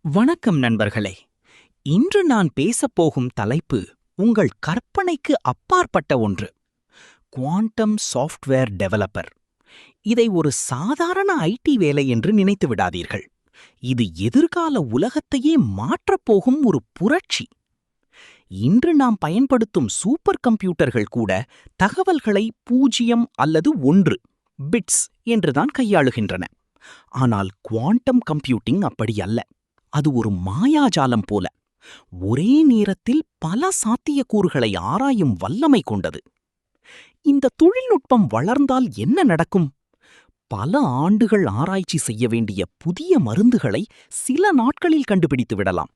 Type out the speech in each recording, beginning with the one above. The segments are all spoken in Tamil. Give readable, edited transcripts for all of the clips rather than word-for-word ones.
வணக்கம் நண்பர்களே. இன்று நான் பேசப்போகும் தலைப்பு உங்கள் கற்பனைக்கு அப்பாற்பட்ட ஒன்று. Quantum software developer. இதை ஒரு சாதாரண ஐடி வேலை என்று நினைத்து விடாதீர்கள். இது எதிர்கால உலகத்தையே மாற்றப்போகும் ஒரு புரட்சி. இன்று நாம் பயன்படுத்தும் சூப்பர் கம்ப்யூட்டர்கள் கூட தகவல்களை 0 அல்லது 1 பிட்ஸ் என்றுதான் கையாளுகின்றன. ஆனால் குவாண்டம் கம்ப்யூட்டிங் அப்படி அல்ல. அது ஒரு மாயாஜாலம் போல, ஒரே நேரத்தில் பல சாத்தியக்கூறுகளை ஆராயும் வல்லமை கொண்டது. இந்த தொழில்நுட்பம் வளர்ந்தால் என்ன நடக்கும்? பல ஆண்டுகள் ஆராய்ச்சி செய்ய வேண்டிய புதிய மருந்துகளை சில நாட்களில் கண்டுபிடித்து விடலாம்.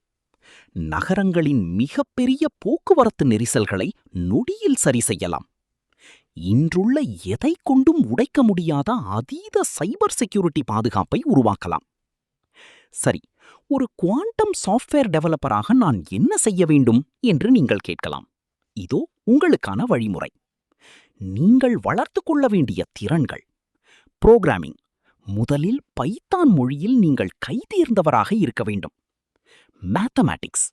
நகரங்களின் மிகப்பெரிய போக்குவரத்து நெரிசல்களை நொடியில் சரி செய்யலாம். இன்றுள்ள எதைக் கொண்டும் உடைக்க முடியாத அதீத சைபர் செக்யூரிட்டி பாதுகாப்பை உருவாக்கலாம். சரி, ஒரு குவாண்டம் சாஃப்ட்வேர் டெவலப்பராக நான் என்ன செய்ய வேண்டும் என்று நீங்கள் கேட்கலாம். இதோ உங்களுக்கான வழிமுறை. நீங்கள் வளர்த்துக் கொள்ள வேண்டிய திறன்கள். புரோகிராமிங். முதலில் பைத்தான் மொழியில் நீங்கள் கைதேர்ந்தவராக இருக்க வேண்டும். மேத்தமேட்டிக்ஸ்.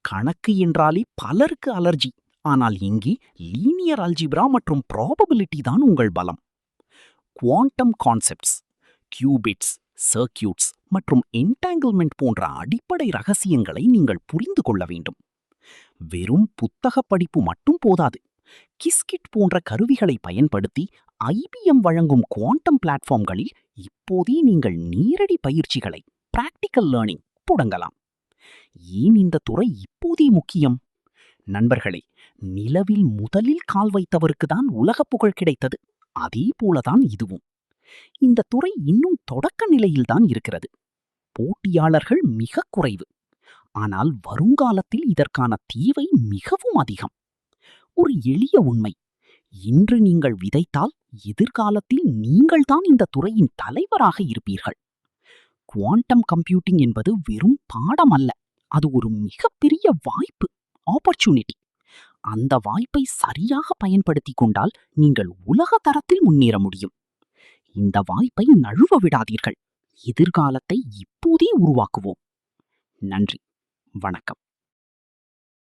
கணக்கு என்றாலே பலருக்கு அலர்ஜி. ஆனால் இங்கே லீனியர் அல்ஜிப்ரா மற்றும் ப்ராபபிலிட்டி தான் உங்கள் பலம். Quantum concepts. கியூபிட்ஸ், சர்க்யூட்ஸ் மற்றும் என்டாங்கிள்மெண்ட் போன்ற அடிப்படை ரகசியங்களை நீங்கள் புரிந்து கொள்ள வேண்டும். வெறும் புத்தக படிப்பு மட்டும் போதாது. கிஸ்கிட் போன்ற கருவிகளை பயன்படுத்தி IBM வழங்கும் குவாண்டம் பிளாட்ஃபார்ம்களில் இப்போதே நீங்கள் நேரடி பயிற்சிகளை, பிராக்டிக்கல் லேர்னிங் தொடங்கலாம். ஏன் இந்த துறை இப்போதே முக்கியம்? நண்பர்களே, நிலவில் முதலில் கால் வைத்தவருக்கு தான் உலக புகழ் கிடைத்தது. அதே போலதான் இதுவும். இந்த துறை இன்னும் தொடக்க நிலையில்தான் இருக்கிறது. போட்டியாளர்கள் மிக குறைவு. ஆனால் வருங்காலத்தில் இதற்கான தேவை மிகவும் அதிகம். ஒரு எளிய உண்மை. இன்று நீங்கள் விதைத்தால் எதிர்காலத்தில் நீங்கள்தான் இந்த துறையின் தலைவராக இருப்பீர்கள். குவாண்டம் கம்ப்யூட்டிங் என்பது வெறும் பாடம் அல்ல. அது ஒரு மிகப்பெரிய வாய்ப்பு, ஆப்பர்ச்சுனிட்டி. அந்த வாய்ப்பை சரியாக பயன்படுத்திக் கொண்டால் நீங்கள் உலக தரத்தில் முன்னேற முடியும். இந்த வாய்ப்பை நழுவ விடாதீர்கள். எதிர்காலத்தை இப்போதே உருவாக்குவோம். நன்றி. வணக்கம்.